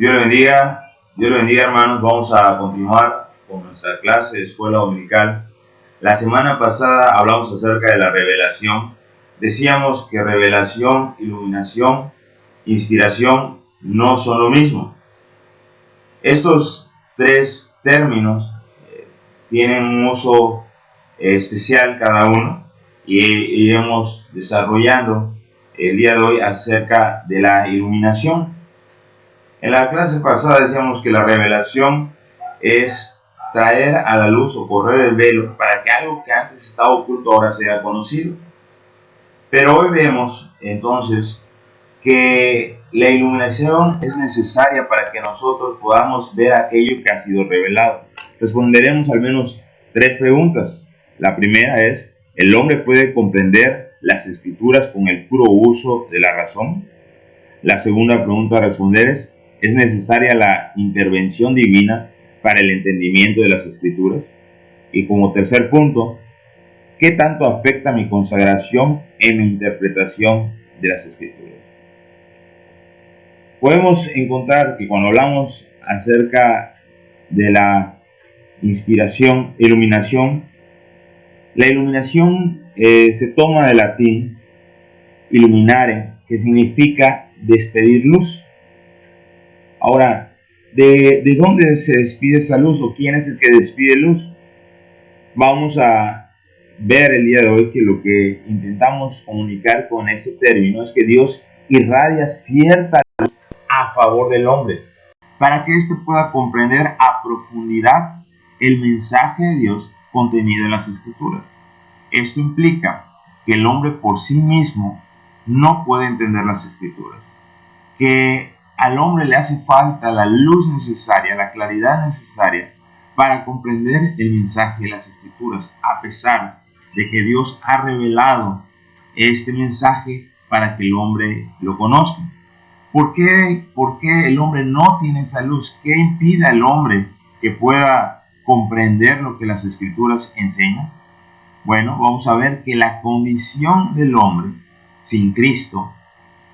Dios le bendiga hermanos. Vamos a continuar con nuestra clase de escuela dominical. La semana pasada hablamos acerca de la revelación. Decíamos que revelación, iluminación, inspiración no son lo mismo. Estos tres términos tienen un uso especial cada uno y iremos desarrollando el día de hoy acerca de la iluminación. En la clase pasada decíamos que la revelación es traer a la luz o correr el velo para que algo que antes estaba oculto ahora sea conocido. Pero hoy vemos entonces que la iluminación es necesaria para que nosotros podamos ver aquello que ha sido revelado. Responderemos al menos tres preguntas. La primera es, ¿el hombre puede comprender las escrituras con el puro uso de la razón? La segunda pregunta a responder ¿es necesaria la intervención divina para el entendimiento de las escrituras? Y como tercer punto, ¿qué tanto afecta mi consagración en mi interpretación de las escrituras? Podemos encontrar que cuando hablamos acerca de la inspiración, iluminación, la iluminación se toma del latín illuminare, que significa despedir luz. Ahora, ¿de dónde se despide esa luz o quién es el que despide luz? Vamos a ver el día de hoy que lo que intentamos comunicar con ese término es que Dios irradia cierta luz a favor del hombre, para que éste pueda comprender a profundidad el mensaje de Dios contenido en las Escrituras. Esto implica que el hombre por sí mismo no puede entender las Escrituras, que al hombre le hace falta la luz necesaria, la claridad necesaria para comprender el mensaje de las Escrituras, a pesar de que Dios ha revelado este mensaje para que el hombre lo conozca. ¿Por qué el hombre no tiene esa luz? ¿Qué impide al hombre que pueda comprender lo que las Escrituras enseñan? Bueno, vamos a ver que la condición del hombre sin Cristo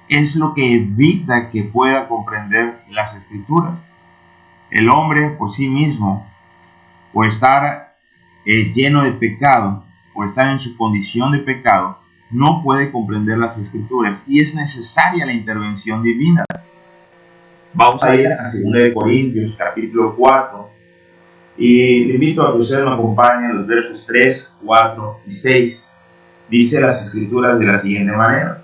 es lo que evita que pueda comprender las Escrituras. El hombre por sí mismo, por estar lleno de pecado, por estar en su condición de pecado, no puede comprender las Escrituras y es necesaria la intervención divina. Vamos a ir a 2 Corintios capítulo 4 y le invito a que ustedes me acompañen en los versos 3, 4 y 6. Dice las Escrituras de la siguiente manera: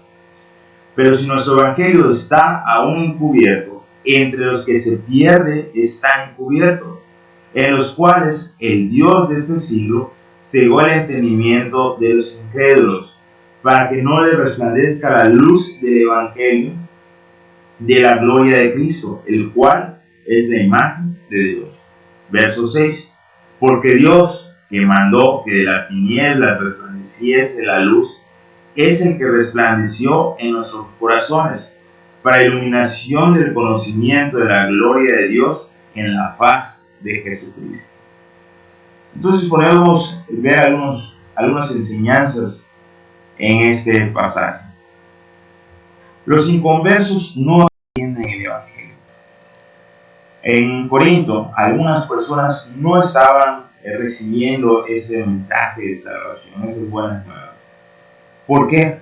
pero si nuestro evangelio está aún encubierto, entre los que se pierde está encubierto, en los cuales el Dios de este siglo cegó el entendimiento de los incrédulos, para que no les resplandezca la luz del evangelio de la gloria de Cristo, el cual es la imagen de Dios. Verso 6. Porque Dios, que mandó que de las tinieblas resplandeciese la luz, es el que resplandeció en nuestros corazones para iluminación del conocimiento de la gloria de Dios en la faz de Jesucristo. Entonces podemos ver algunas enseñanzas en este pasaje. Los inconversos no entienden el Evangelio. En Corinto, algunas personas no estaban recibiendo ese mensaje de salvación, esas buenas nuevas. ¿Por qué?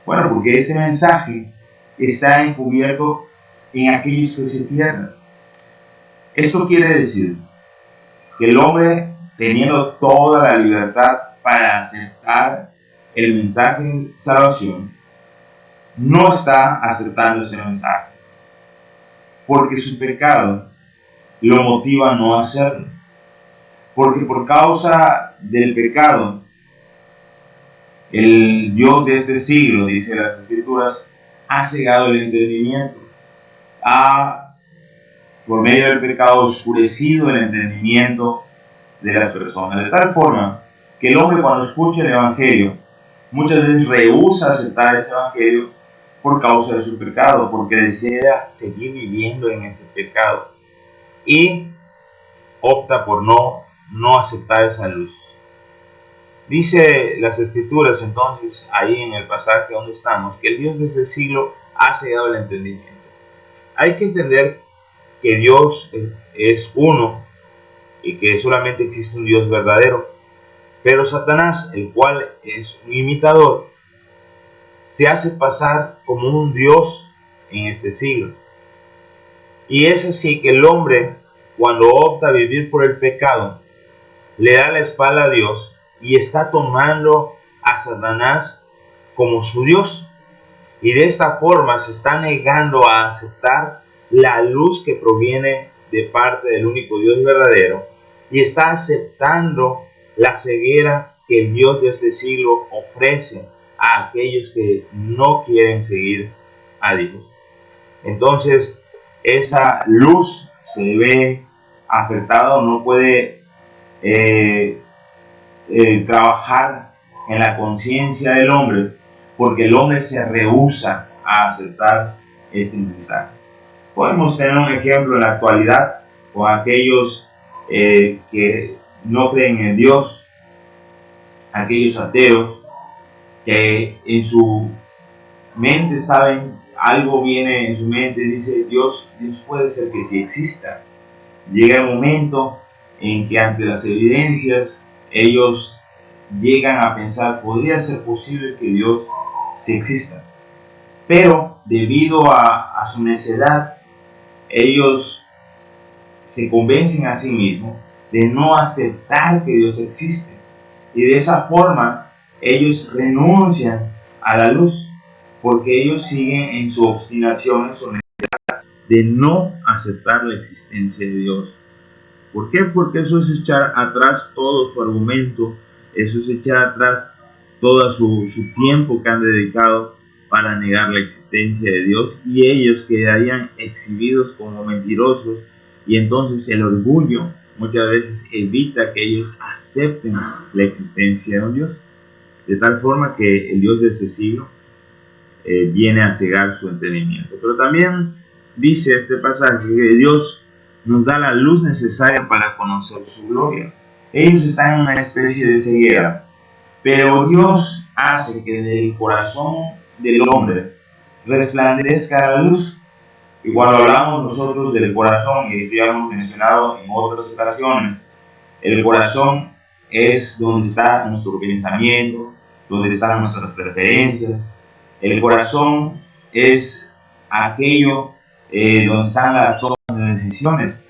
Bueno, porque este mensaje está encubierto en aquellos que se pierden. Esto quiere decir que el hombre, teniendo toda la libertad para aceptar el mensaje de salvación, no está aceptando ese mensaje, porque su pecado lo motiva a no hacerlo. Porque por causa del pecado, el Dios de este siglo, dice las Escrituras, ha cegado el entendimiento, ha, por medio del pecado, oscurecido el entendimiento de las personas, de tal forma que el hombre, cuando escucha el Evangelio, muchas veces rehúsa aceptar ese Evangelio por causa de su pecado, porque desea seguir viviendo en ese pecado y opta por no aceptar esa luz. Dice las Escrituras entonces, ahí en el pasaje donde estamos, que el Dios de ese siglo ha cegado el entendimiento. Hay que entender que Dios es uno y que solamente existe un Dios verdadero. Pero Satanás, el cual es un imitador, se hace pasar como un Dios en este siglo. Y es así que el hombre, cuando opta a vivir por el pecado, le da la espalda a Dios y está tomando a Satanás como su Dios. Y de esta forma se está negando a aceptar la luz que proviene de parte del único Dios verdadero y está aceptando la ceguera que el Dios de este siglo ofrece a aquellos que no quieren seguir a Dios. Entonces, esa luz se ve afectada, no puede trabajar en la conciencia del hombre, porque el hombre se rehúsa a aceptar este mensaje. Podemos tener un ejemplo en la actualidad con aquellos que no creen en Dios, aquellos ateos que en su mente saben, algo viene en su mente, dice Dios puede ser que sí exista. Llega el momento en que ante las evidencias ellos llegan a pensar, podría ser posible que Dios sí exista. Pero debido a su necedad, ellos se convencen a sí mismos de no aceptar que Dios existe. Y de esa forma ellos renuncian a la luz, porque ellos siguen en su obstinación, en su necesidad de no aceptar la existencia de Dios. ¿Por qué? Porque eso es echar atrás todo su argumento, eso es echar atrás todo su tiempo que han dedicado para negar la existencia de Dios, y ellos quedarían exhibidos como mentirosos, y entonces el orgullo muchas veces evita que ellos acepten la existencia de un Dios, de tal forma que el Dios de ese siglo viene a cegar su entendimiento. Pero también dice este pasaje que Dios nos da la luz necesaria para conocer su gloria. Ellos están en una especie de ceguera, pero Dios hace que del corazón del hombre resplandezca la luz. Y cuando hablamos nosotros del corazón, y ya hemos mencionado en otras ocasiones, el corazón es donde está nuestro pensamiento, donde están nuestras preferencias. El corazón es aquello donde están las tomas de decisiones.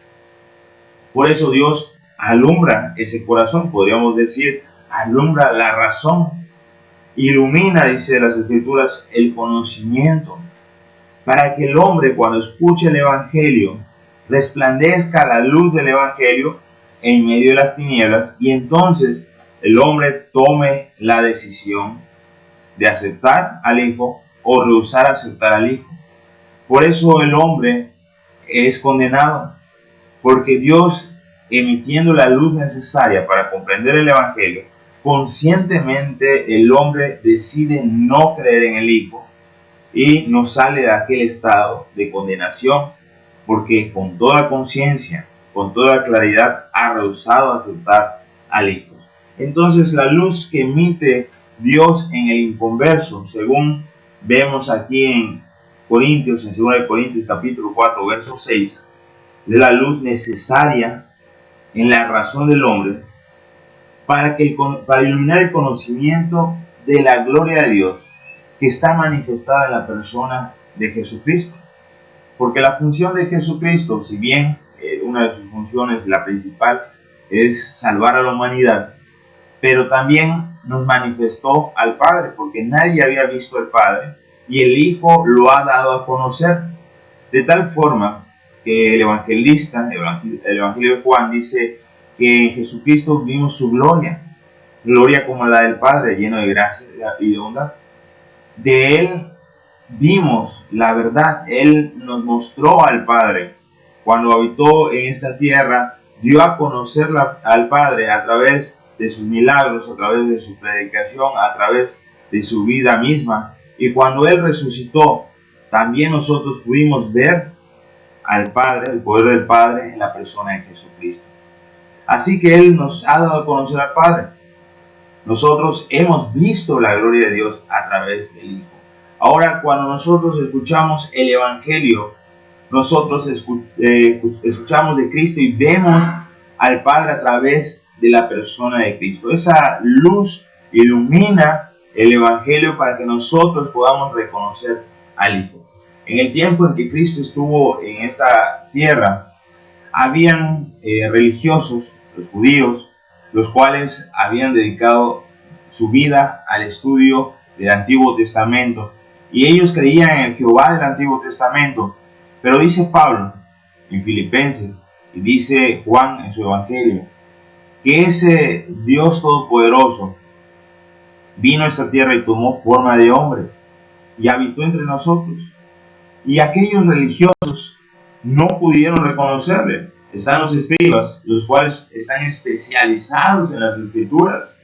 Por eso Dios alumbra ese corazón, podríamos decir, alumbra la razón, ilumina, dice las Escrituras, el conocimiento, para que el hombre, cuando escuche el Evangelio, resplandezca la luz del Evangelio en medio de las tinieblas, y entonces el hombre tome la decisión de aceptar al Hijo o rehusar aceptar al Hijo. Por eso el hombre es condenado, porque Dios, emitiendo la luz necesaria para comprender el Evangelio, conscientemente el hombre decide no creer en el Hijo y no sale de aquel estado de condenación, porque con toda conciencia, con toda claridad, ha rehusado aceptar al Hijo. Entonces la luz que emite Dios en el inconverso, según vemos aquí en Corintios, en 2 Corintios capítulo 4, verso 6, es la luz necesaria en la razón del hombre para iluminar el conocimiento de la gloria de Dios que está manifestada en la persona de Jesucristo. Porque la función de Jesucristo, si bien una de sus funciones, la principal, es salvar a la humanidad, pero también nos manifestó al Padre, porque nadie había visto al Padre y el Hijo lo ha dado a conocer, de tal forma que el evangelista, el Evangelio de Juan, dice que en Jesucristo vimos su gloria, gloria como la del Padre, lleno de gracia y de bondad. De Él vimos la verdad, Él nos mostró al Padre. Cuando habitó en esta tierra, dio a conocer al Padre a través de sus milagros, a través de su predicación, a través de su vida misma. Y cuando Él resucitó, también nosotros pudimos ver al Padre, el poder del Padre en la persona de Jesucristo. Así que Él nos ha dado a conocer al Padre. Nosotros hemos visto la gloria de Dios a través del Hijo. Ahora, cuando nosotros escuchamos el Evangelio, nosotros escuchamos de Cristo y vemos al Padre a través de la persona de Cristo. Esa luz ilumina el Evangelio para que nosotros podamos reconocer al Hijo. En el tiempo en que Cristo estuvo en esta tierra, habían religiosos, los judíos, los cuales habían dedicado su vida al estudio del Antiguo Testamento. Y ellos creían en el Jehová del Antiguo Testamento. Pero dice Pablo en Filipenses, y dice Juan en su Evangelio, que ese Dios Todopoderoso vino a esta tierra y tomó forma de hombre y habitó entre nosotros. Y aquellos religiosos no pudieron reconocerle. Están los escribas, los cuales están especializados en las escrituras,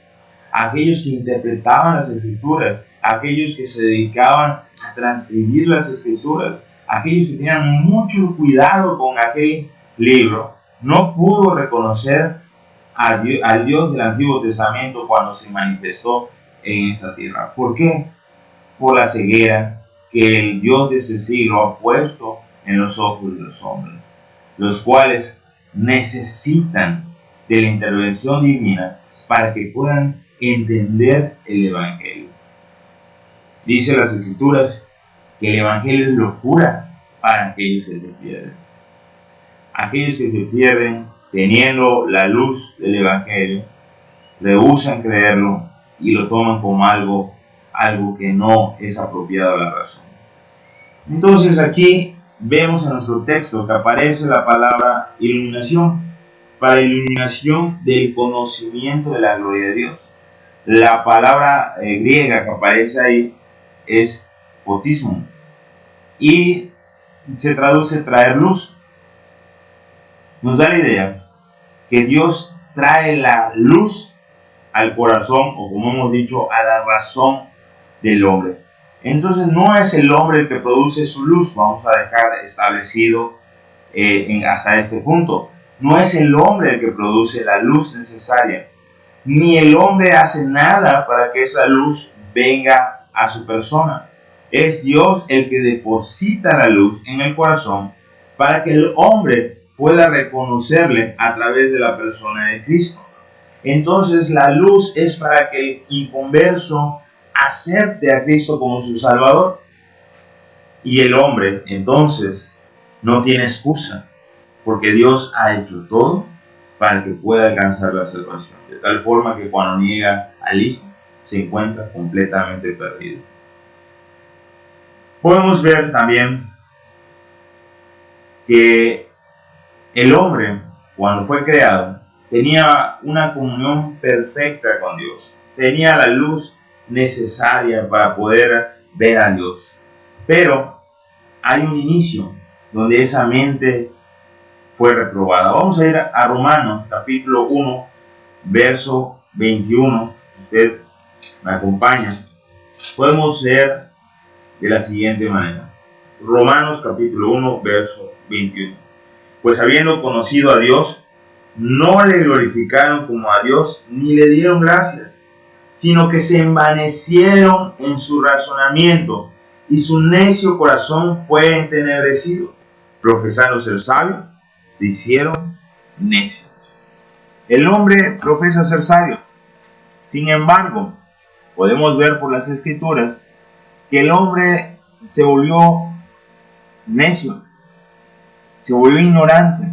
aquellos que interpretaban las escrituras, aquellos que se dedicaban a transcribir las escrituras, aquellos que tenían mucho cuidado con aquel libro. No pudo reconocer al Dios del Antiguo Testamento cuando se manifestó en esta tierra. ¿Por qué? Por la ceguera que el Dios de ese siglo ha puesto en los ojos de los hombres, los cuales necesitan de la intervención divina para que puedan entender el Evangelio. Dice las Escrituras que el Evangelio es locura para aquellos que se pierden. Aquellos que se pierden teniendo la luz del Evangelio, rehúsan creerlo y lo toman como algo que no es apropiado a la razón. Entonces aquí vemos en nuestro texto que aparece la palabra iluminación, para iluminación del conocimiento de la gloria de Dios. La palabra griega que aparece ahí es fotismo y se traduce traer luz. Nos da la idea que Dios trae la luz al corazón, o como hemos dicho, a la razón del hombre. Entonces no es el hombre el que produce su luz, vamos a dejar establecido hasta este punto. No es el hombre el que produce la luz necesaria, ni el hombre hace nada para que esa luz venga a su persona. Es Dios el que deposita la luz en el corazón para que el hombre pueda reconocerle a través de la persona de Cristo. Entonces la luz es para que el inconverso acepte a Cristo como su Salvador. Y el hombre entonces no tiene excusa, porque Dios ha hecho todo para que pueda alcanzar la salvación, de tal forma que cuando niega al Hijo se encuentra completamente perdido. Podemos ver también que el hombre, cuando fue creado, tenía una comunión perfecta con Dios, tenía la luz necesaria para poder ver a Dios. Pero hay un inicio donde esa mente fue reprobada. Vamos a ir a Romanos capítulo 1, verso 21. Usted me acompaña. Podemos leer de la siguiente manera. Romanos capítulo 1, verso 21. Pues habiendo conocido a Dios, no le glorificaron como a Dios, ni le dieron gracias, sino que se envanecieron en su razonamiento, y su necio corazón fue entenebrecido. Profesando ser sabios, se hicieron necios. El hombre profesa ser sabio. Sin embargo, podemos ver por las Escrituras que el hombre se volvió necio, se volvió ignorante.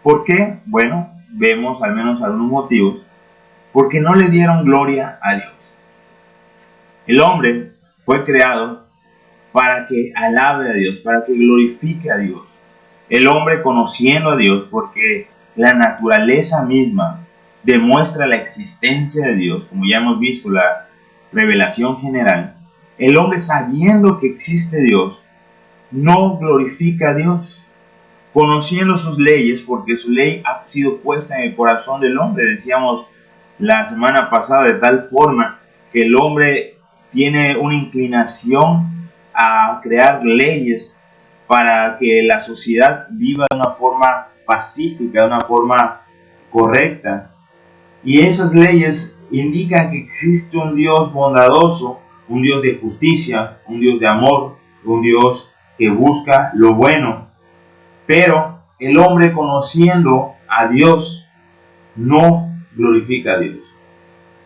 ¿Por qué? Bueno, vemos al menos algunos motivos. Porque no le dieron gloria a Dios. El hombre fue creado para que alabe a Dios, para que glorifique a Dios. El hombre conociendo a Dios, porque la naturaleza misma demuestra la existencia de Dios, como ya hemos visto la revelación general. El hombre sabiendo que existe Dios, no glorifica a Dios, conociendo sus leyes, porque su ley ha sido puesta en el corazón del hombre. Decíamos la semana pasada, de tal forma que el hombre tiene una inclinación a crear leyes para que la sociedad viva de una forma pacífica, de una forma correcta. Y esas leyes indican que existe un Dios bondadoso, un Dios de justicia, un Dios de amor, un Dios que busca lo bueno. Pero el hombre, conociendo a Dios, no glorifica a Dios.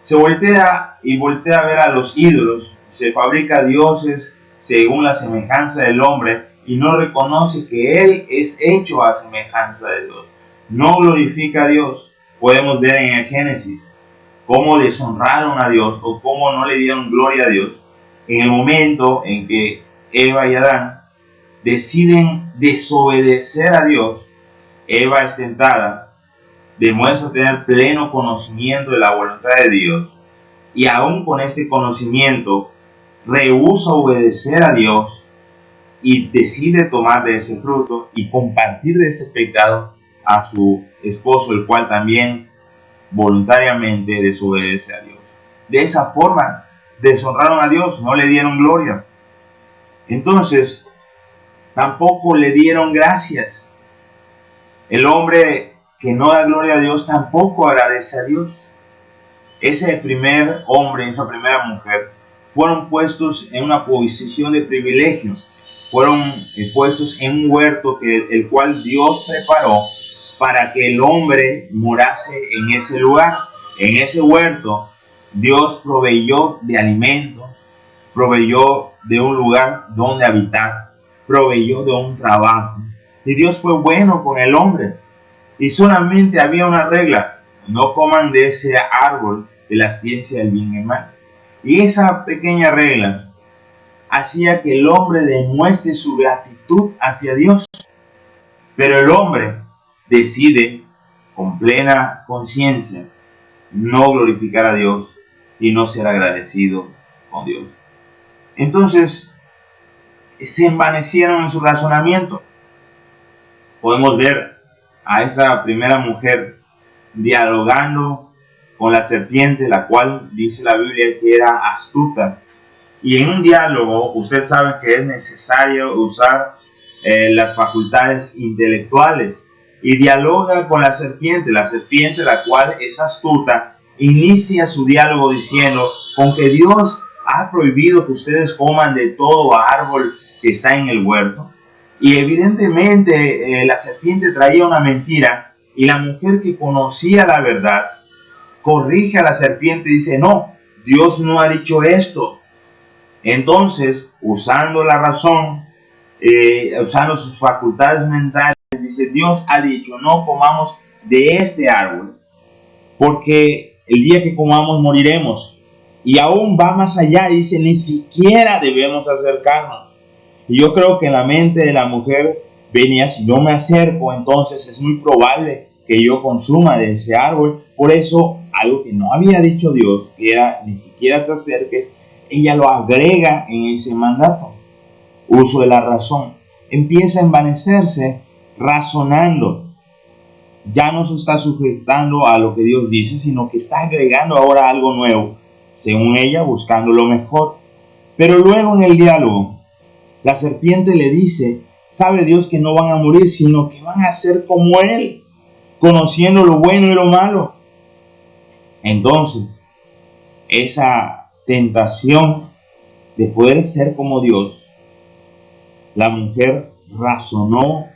Se voltea a ver a los ídolos, se fabrica dioses según la semejanza del hombre y no reconoce que Él es hecho a semejanza de Dios. No glorifica a Dios. Podemos ver en el Génesis cómo deshonraron a Dios o cómo no le dieron gloria a Dios en el momento en que Eva y Adán deciden desobedecer a Dios. Eva es tentada, demuestra tener pleno conocimiento de la voluntad de Dios y aún con este conocimiento rehúsa obedecer a Dios y decide tomar de ese fruto y compartir de ese pecado a su esposo, el cual también voluntariamente desobedece a Dios. De esa forma deshonraron a Dios, no le dieron gloria. Entonces, tampoco le dieron gracias. El hombre que no da gloria a Dios tampoco agradece a Dios. Ese primer hombre, esa primera mujer, fueron puestos en una posición de privilegio. Fueron puestos en un huerto el cual Dios preparó para que el hombre morase en ese lugar. En ese huerto, Dios proveyó de alimento, proveyó de un lugar donde habitar, proveyó de un trabajo. Y Dios fue bueno con el hombre. Y solamente había una regla: no coman de ese árbol de la ciencia del bien y el mal. Y esa pequeña regla hacía que el hombre demuestre su gratitud hacia Dios. Pero el hombre decide con plena conciencia no glorificar a Dios y no ser agradecido con Dios. Entonces, se envanecieron en su razonamiento. Podemos ver a esa primera mujer dialogando con la serpiente, la cual dice la Biblia que era astuta. Y en un diálogo, usted sabe que es necesario usar las facultades intelectuales. Y dialoga con la serpiente, la cual es astuta, inicia su diálogo diciendo: con que Dios ha prohibido que ustedes coman de todo árbol que está en el huerto. Y evidentemente la serpiente traía una mentira, y la mujer, que conocía la verdad, corrige a la serpiente y dice: no, Dios no ha dicho esto. Entonces, usando la razón, usando sus facultades mentales, dice: Dios ha dicho, no comamos de este árbol, porque el día que comamos moriremos. Y aún va más allá, dice: ni siquiera debemos acercarnos. Y yo creo que en la mente de la mujer venía: si yo me acerco, entonces es muy probable que yo consuma de ese árbol. Por eso, algo que no había dicho Dios, que era: ni siquiera te acerques, ella lo agrega en ese mandato. Uso de la razón. Empieza a envanecerse razonando. Ya no se está sujetando a lo que Dios dice, sino que está agregando ahora algo nuevo, según ella, buscando lo mejor. Pero luego en el diálogo, la serpiente le dice: sabe Dios que no van a morir, sino que van a ser como Él, conociendo lo bueno y lo malo. Entonces, esa tentación de poder ser como Dios, la mujer razonó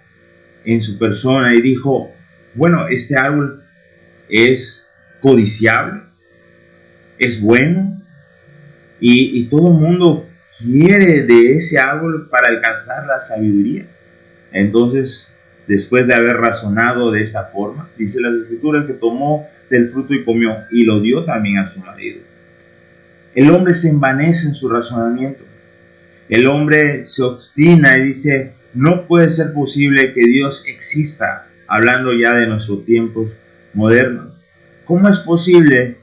en su persona y dijo: bueno, este árbol es codiciable, es bueno, y todo el mundo quiere de ese árbol para alcanzar la sabiduría. Entonces, después de haber razonado de esta forma, dice las Escrituras que tomó del fruto y comió, y lo dio también a su marido. El hombre se envanece en su razonamiento. El hombre se obstina y dice: no puede ser posible que Dios exista, hablando ya de nuestros tiempos modernos. ¿Cómo es posible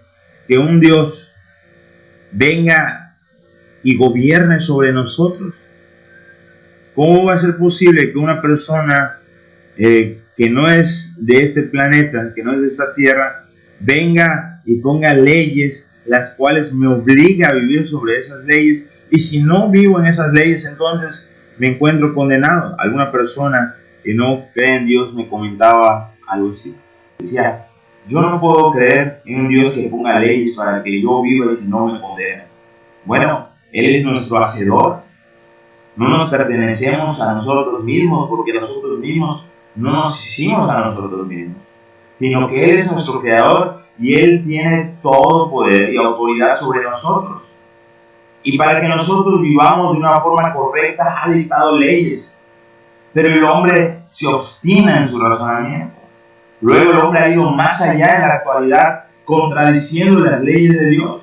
que un Dios venga y gobierne sobre nosotros? ¿Cómo va a ser posible que una persona que no es de este planeta, que no es de esta tierra, venga y ponga leyes las cuales me obliga a vivir sobre esas leyes? Y si no vivo en esas leyes, entonces me encuentro condenado. Alguna persona que no cree en Dios me comentaba algo así. Decía: yo no puedo creer en un Dios que ponga leyes para que yo viva y si no me condena. Bueno, Él es nuestro hacedor. No nos pertenecemos a nosotros mismos, porque nosotros mismos no nos hicimos a nosotros mismos, sino que Él es nuestro Creador y Él tiene todo poder y autoridad sobre nosotros. Y para que nosotros vivamos de una forma correcta, ha dictado leyes. Pero el hombre se obstina en su razonamiento. Luego el hombre ha ido más allá en la actualidad, contradiciendo las leyes de Dios.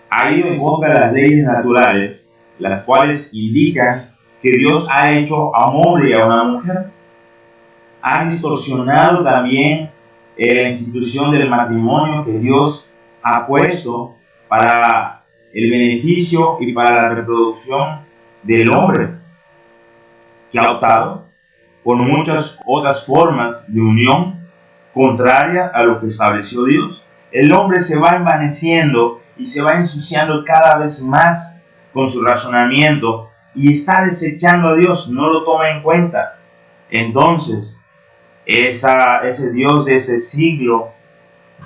Ha ido en contra de las leyes naturales, las cuales indican que Dios ha hecho a un hombre y a una mujer. Ha distorsionado también la institución del matrimonio que Dios ha puesto para el beneficio y para la reproducción del hombre, que ha optado por muchas otras formas de unión contraria a lo que estableció Dios. El hombre se va envaneciendo y se va ensuciando cada vez más con su razonamiento y está desechando a Dios, no lo toma en cuenta. Entonces, ese Dios de este siglo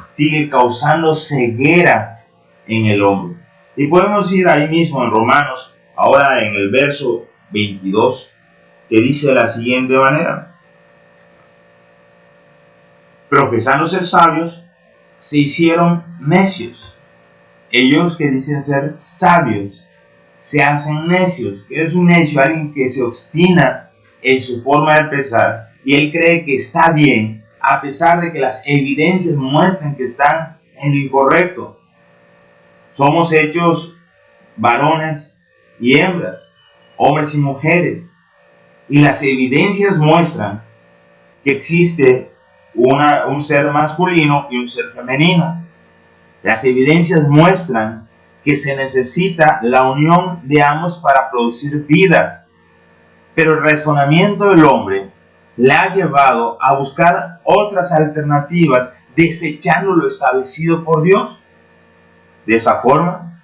sigue causando ceguera en el hombre. Y podemos ir ahí mismo en Romanos, ahora en el verso 22, que dice de la siguiente manera: profesando ser sabios, se hicieron necios. Ellos que dicen ser sabios, se hacen necios. ¿Qué es un necio? Alguien que se obstina en su forma de pensar y él cree que está bien, a pesar de que las evidencias muestran que están en lo incorrecto. Somos hechos varones y hembras, hombres y mujeres, y las evidencias muestran que existe un ser masculino y un ser femenino. Las evidencias muestran que se necesita la unión de ambos para producir vida, pero el razonamiento del hombre le ha llevado a buscar otras alternativas, desechando lo establecido por Dios. De esa forma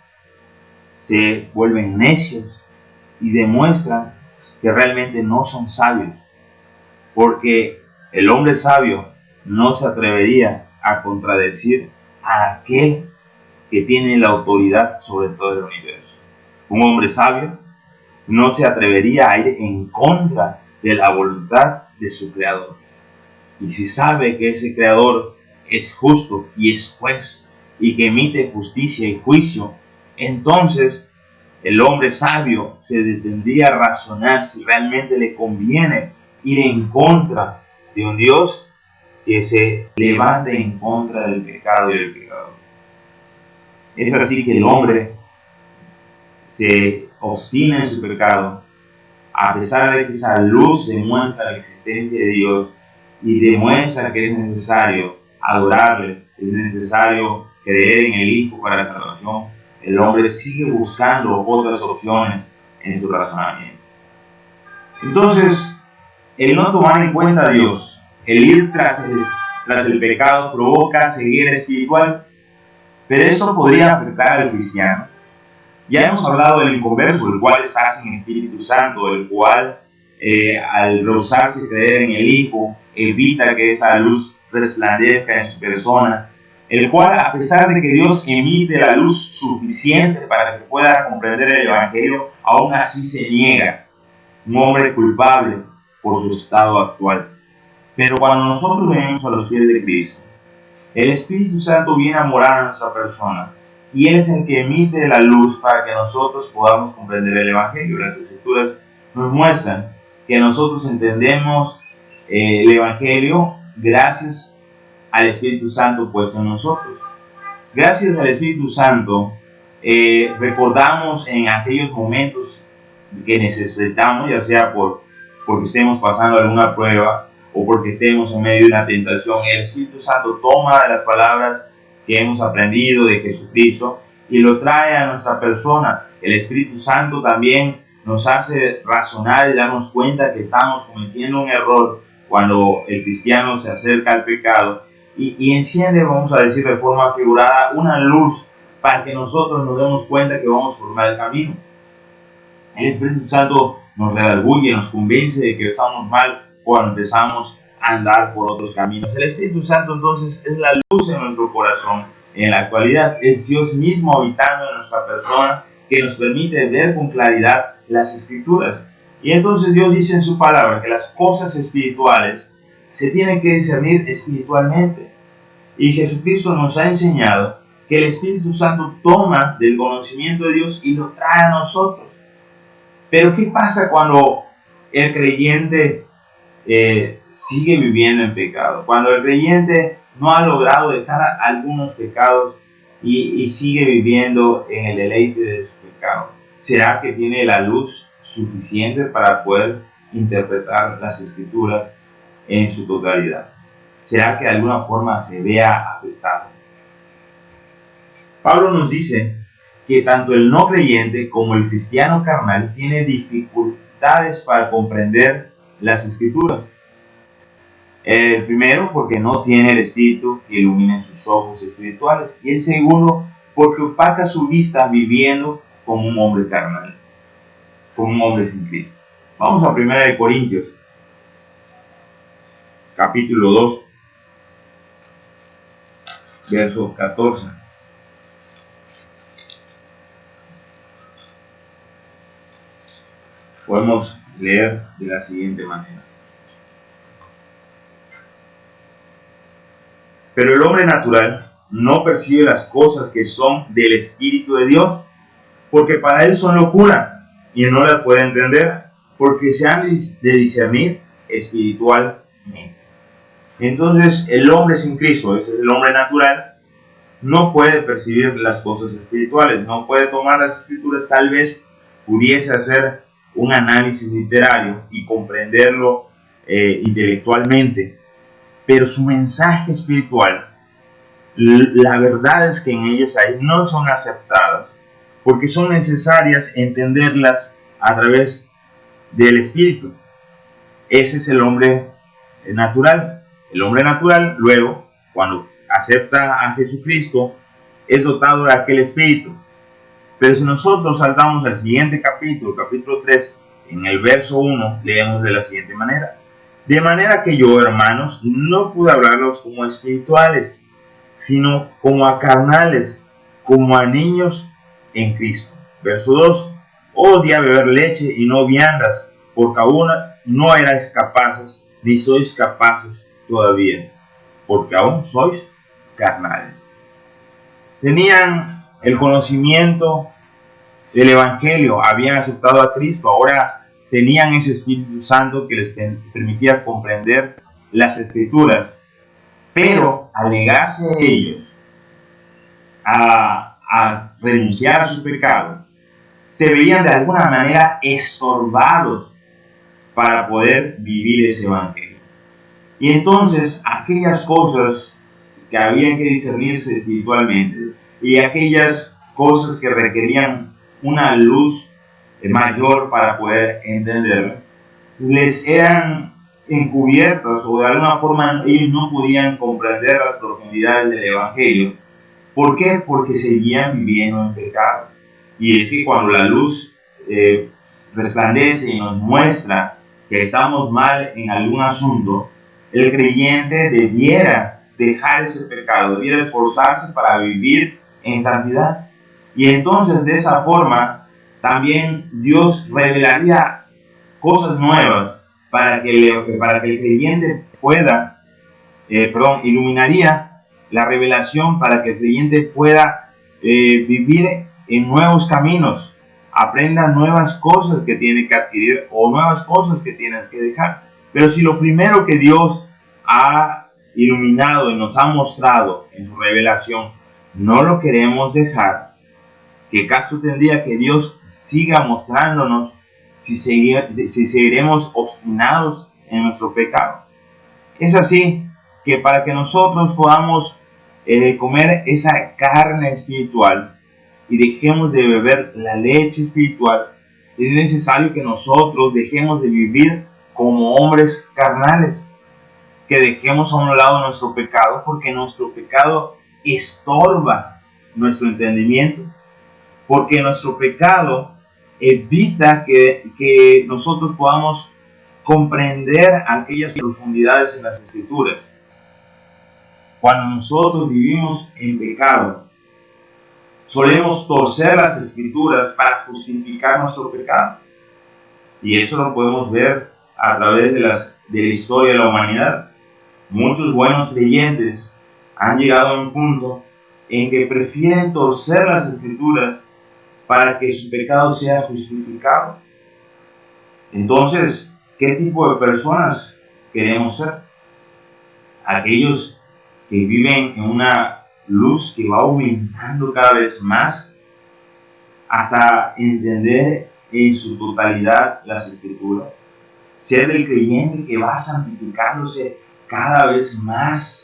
se vuelven necios y demuestran que realmente no son sabios, porque el hombre sabio no se atrevería a contradecir a aquel que tiene la autoridad sobre todo el universo. Un hombre sabio no se atrevería a ir en contra de la voluntad de su creador. Y si sabe que ese creador es justo y es juez y que emite justicia y juicio, entonces el hombre sabio se detendría a razonar si realmente le conviene ir en contra de un Dios que se levante en contra del pecado y del pecador. Es así que el hombre se obstina en su pecado, a pesar de que esa luz demuestra la existencia de Dios y demuestra que es necesario adorarle, es necesario creer en el Hijo para la salvación. El hombre sigue buscando otras opciones en su razonamiento. Entonces, el no tomar en cuenta a Dios, el ir tras el pecado, provoca ceguera espiritual, pero esto podría afectar al cristiano. Ya hemos hablado del inconverso, el cual está sin Espíritu Santo, el cual al rehusarse creer en el Hijo, evita que esa luz resplandezca en su persona, el cual, a pesar de que Dios emite la luz suficiente para que pueda comprender el Evangelio, aún así se niega. Un hombre culpable por su estado actual. Pero cuando nosotros venimos a los pies de Cristo, el Espíritu Santo viene a morar en nuestra persona y Él es el que emite la luz para que nosotros podamos comprender el Evangelio. Las Escrituras nos muestran que nosotros entendemos el Evangelio gracias al Espíritu Santo puesto en nosotros. Gracias al Espíritu Santo recordamos en aquellos momentos que necesitamos, ya sea porque estemos pasando alguna prueba o porque estemos en medio de una tentación, el Espíritu Santo toma de las palabras que hemos aprendido de Jesucristo y lo trae a nuestra persona. El Espíritu Santo también nos hace razonar y darnos cuenta que estamos cometiendo un error cuando el cristiano se acerca al pecado y enciende, vamos a decir de forma figurada, una luz para que nosotros nos demos cuenta que vamos por mal camino. El Espíritu Santo nos redarguye, nos convence de que estamos mal cuando empezamos a andar por otros caminos. El Espíritu Santo entonces es la luz en nuestro corazón. En la actualidad es Dios mismo habitando en nuestra persona que nos permite ver con claridad las Escrituras. Y entonces Dios dice en su palabra que las cosas espirituales se tienen que discernir espiritualmente. Y Jesucristo nos ha enseñado que el Espíritu Santo toma del conocimiento de Dios y lo trae a nosotros. Pero ¿qué pasa cuando el creyente sigue viviendo en pecado? Cuando el creyente no ha logrado dejar algunos pecados y sigue viviendo en el deleite de su pecado. ¿Será que tiene la luz suficiente para poder interpretar las Escrituras en su totalidad? ¿Será que de alguna forma se vea afectado? Pablo nos dice que tanto el no creyente como el cristiano carnal tiene dificultades para comprender las Escrituras. El primero, porque no tiene el Espíritu que ilumine sus ojos espirituales. Y el segundo, porque opaca su vista viviendo como un hombre carnal, como un hombre sin Cristo. Vamos a 1 Corintios, capítulo 2, verso 14. Podemos leer de la siguiente manera. Pero el hombre natural no percibe las cosas que son del Espíritu de Dios, porque para él son locura, y no las puede entender, porque se han de discernir espiritualmente. Entonces, el hombre sin Cristo, ese es el hombre natural, no puede percibir las cosas espirituales, no puede tomar las Escrituras. Tal vez pudiese hacer un análisis literario y comprenderlo intelectualmente, pero su mensaje espiritual, la verdad es que en ellas ahí no son aceptadas, porque son necesarias entenderlas a través del Espíritu. Ese es el hombre natural. El hombre natural, luego, cuando acepta a Jesucristo, es dotado de aquel Espíritu. Pero si nosotros saltamos al siguiente capítulo, capítulo 3, en el verso 1, leemos de la siguiente manera. De manera que yo, hermanos, no pude hablarlos como espirituales, sino como a carnales, como a niños en Cristo. Verso 2. Odia beber leche y no viandas, porque aún no erais capaces, ni sois capaces todavía, porque aún sois carnales. Tenían el conocimiento del Evangelio, habían aceptado a Cristo, ahora tenían ese Espíritu Santo que les permitía comprender las Escrituras, pero al negarse ellos a renunciar a su pecado, se veían de alguna manera estorbados para poder vivir ese Evangelio. Y entonces aquellas cosas que habían que discernirse espiritualmente y aquellas cosas que requerían una luz mayor para poder entender, les eran encubiertas, o de alguna forma ellos no podían comprender las profundidades del Evangelio. ¿Por qué? Porque seguían viviendo en pecado. Y es que cuando la luz resplandece y nos muestra que estamos mal en algún asunto, el creyente debiera dejar ese pecado, debiera esforzarse para vivir en santidad. Y entonces de esa forma también Dios revelaría cosas nuevas para que el creyente pueda, iluminaría la revelación para que el creyente pueda vivir en nuevos caminos, aprenda nuevas cosas que tiene que adquirir o nuevas cosas que tienes que dejar. Pero si lo primero que Dios ha iluminado y nos ha mostrado en su revelación no lo queremos dejar, ¿qué caso tendría que Dios siga mostrándonos si seguiremos obstinados en nuestro pecado? Es así que para que nosotros podamos comer esa carne espiritual y dejemos de beber la leche espiritual, es necesario que nosotros dejemos de vivir como hombres carnales, que dejemos a un lado nuestro pecado, porque nuestro pecado estorba nuestro entendimiento, porque nuestro pecado evita que nosotros podamos comprender aquellas profundidades en las Escrituras. Cuando nosotros vivimos en pecado, solemos torcer las Escrituras para justificar nuestro pecado. Y eso lo podemos ver a través de la historia de la humanidad. Muchos buenos creyentes han llegado a un punto en que prefieren torcer las escrituras para que su pecado sea justificado. Entonces, ¿qué tipo de personas queremos ser? Aquellos que viven en una luz que va aumentando cada vez más hasta entender en su totalidad las escrituras. Ser el creyente que va santificándose cada vez más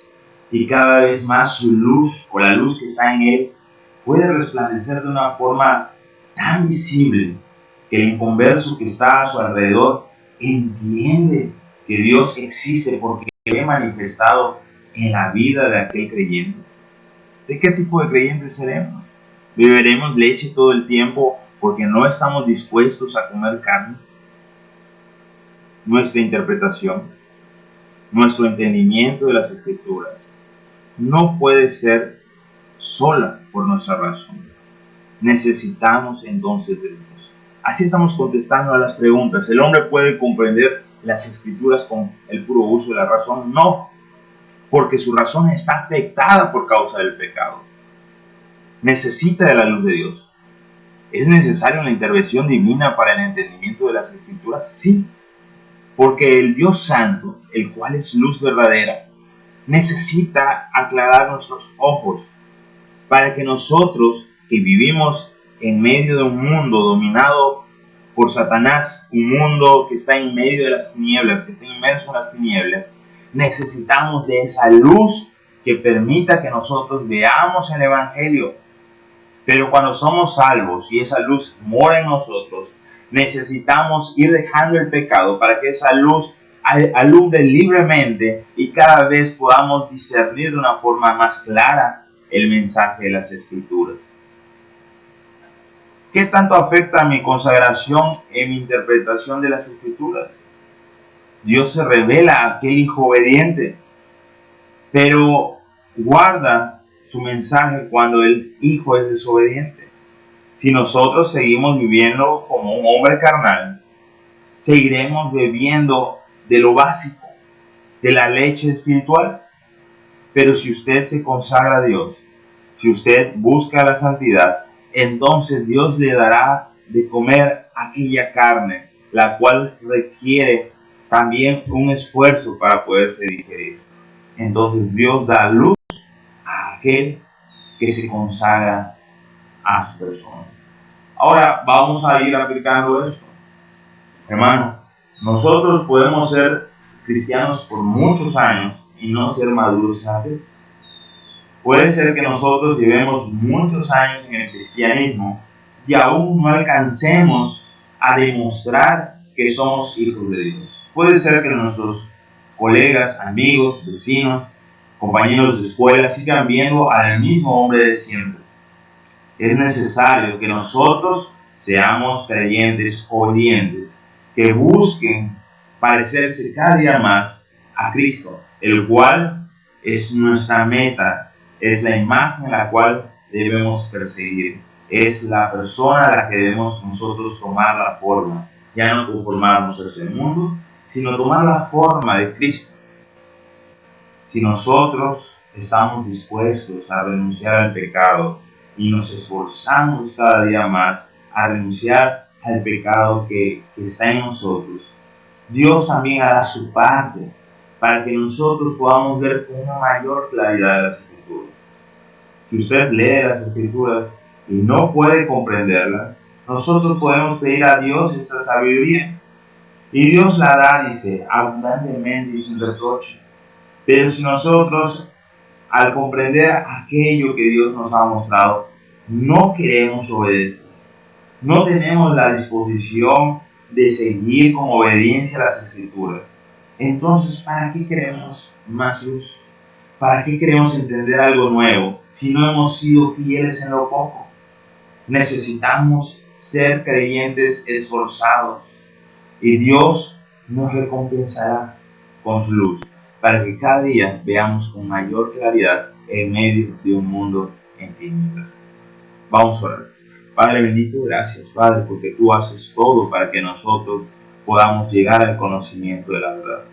y cada vez más su luz o la luz que está en él puede resplandecer de una forma tan visible que el inconverso que está a su alrededor entiende que Dios existe porque ve manifestado en la vida de aquel creyente. ¿De qué tipo de creyentes seremos? ¿Beberemos leche todo el tiempo porque no estamos dispuestos a comer carne? Nuestra interpretación, nuestro entendimiento de las escrituras no puede ser sola por nuestra razón. Necesitamos entonces de Dios. Así estamos contestando a las preguntas. ¿El hombre puede comprender las escrituras con el puro uso de la razón? No, porque su razón está afectada por causa del pecado. Necesita de la luz de Dios. ¿Es necesaria una intervención divina para el entendimiento de las escrituras? Sí, porque el Dios Santo, el cual es luz verdadera, necesita aclarar nuestros ojos para que nosotros que vivimos en medio de un mundo dominado por Satanás, un mundo que está en medio de las tinieblas, que está inmerso en las tinieblas, necesitamos de esa luz que permita que nosotros veamos el Evangelio. Pero cuando somos salvos y esa luz mora en nosotros, necesitamos ir dejando el pecado para que esa luz alumbre libremente y cada vez podamos discernir de una forma más clara el mensaje de las Escrituras. ¿Qué tanto afecta mi consagración en mi interpretación de las Escrituras? Dios se revela a aquel hijo obediente, pero guarda su mensaje cuando el hijo es desobediente. Si nosotros seguimos viviendo como un hombre carnal, seguiremos bebiendo de lo básico, de la leche espiritual. Pero si usted se consagra a Dios, si usted busca la santidad, entonces Dios le dará de comer aquella carne, la cual requiere también un esfuerzo para poderse digerir. Entonces Dios da luz a aquel que se consagra a su persona. Ahora vamos a ir aplicando esto. Hermano, nosotros podemos ser cristianos por muchos años y no ser maduros en la fe. Puede ser que nosotros llevemos muchos años en el cristianismo y aún no alcancemos a demostrar que somos hijos de Dios. Puede ser que nuestros colegas, amigos, vecinos, compañeros de escuela sigan viendo al mismo hombre de siempre. Es necesario que nosotros seamos creyentes obedientes, que busquen parecerse cada día más a Cristo, el cual es nuestra meta, es la imagen en la cual debemos perseguir, es la persona a la que debemos nosotros tomar la forma, ya no conformarnos a este mundo, sino tomar la forma de Cristo. Si nosotros estamos dispuestos a renunciar al pecado y nos esforzamos cada día más a renunciar al pecado que está en nosotros, Dios también hará su parte para que nosotros podamos ver con una mayor claridad las Escrituras. Si usted lee las Escrituras y no puede comprenderlas, nosotros podemos pedir a Dios esa sabiduría. Y Dios la da, dice, abundantemente y sin reproche. Pero si nosotros, al comprender aquello que Dios nos ha mostrado, no queremos obedecer, no tenemos la disposición de seguir con obediencia a las Escrituras, entonces, ¿para qué queremos más luz? ¿Para qué queremos entender algo nuevo si no hemos sido fieles en lo poco? Necesitamos ser creyentes esforzados y Dios nos recompensará con su luz para que cada día veamos con mayor claridad en medio de un mundo en tinieblas. Vamos a orar. Padre bendito, gracias, Padre, porque tú haces todo para que nosotros podamos llegar al conocimiento de la verdad.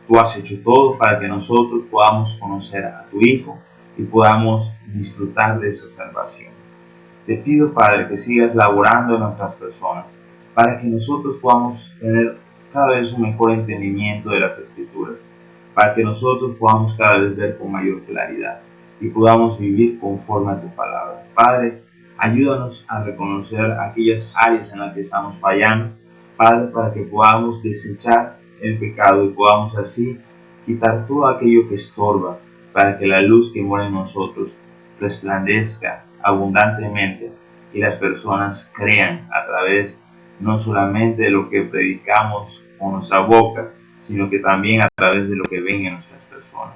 Tú has hecho todo para que nosotros podamos conocer a tu Hijo y podamos disfrutar de esa salvación. Te pido, Padre, que sigas laborando en nuestras personas, para que nosotros podamos tener cada vez un mejor entendimiento de las Escrituras, para que nosotros podamos cada vez ver con mayor claridad y podamos vivir conforme a tu palabra. Padre, ayúdanos a reconocer aquellas áreas en las que estamos fallando, Padre, para que podamos desechar el pecado y podamos así quitar todo aquello que estorba, para que la luz que mora en nosotros resplandezca abundantemente y las personas crean a través no solamente de lo que predicamos con nuestra boca, sino que también a través de lo que ven en nuestras personas.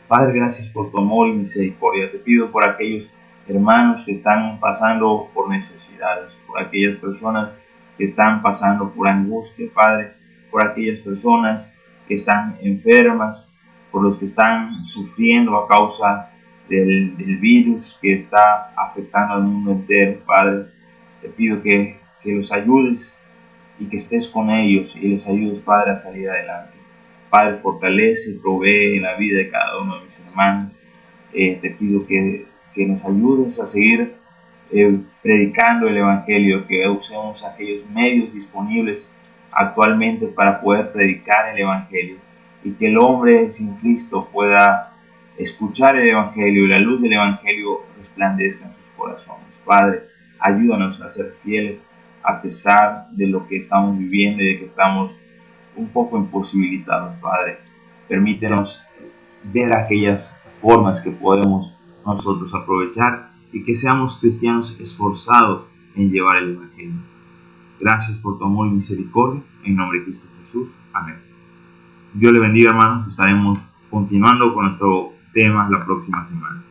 Padre, gracias por tu amor y misericordia. Te pido por aquellos hermanos que están pasando por necesidades, por aquellas personas que están pasando por angustia, Padre, por aquellas personas que están enfermas, por los que están sufriendo a causa del virus que está afectando al mundo entero, Padre. Te pido que los ayudes y que estés con ellos y les ayudes, Padre, a salir adelante. Padre, fortalece y provee en la vida de cada uno de mis hermanos. Te pido que nos ayudes a seguir predicando el Evangelio, que usemos aquellos medios disponibles actualmente para poder predicar el Evangelio y que el hombre sin Cristo pueda escuchar el Evangelio y la luz del Evangelio resplandezca en sus corazones. Padre, ayúdanos a ser fieles a pesar de lo que estamos viviendo y de que estamos un poco imposibilitados, Padre. Permítenos ver aquellas formas que podemos nosotros aprovechar y que seamos cristianos esforzados en llevar el Evangelio. Gracias por tu amor y misericordia. En nombre de Cristo Jesús. Amén. Dios le bendiga, hermanos. Estaremos continuando con nuestro tema la próxima semana.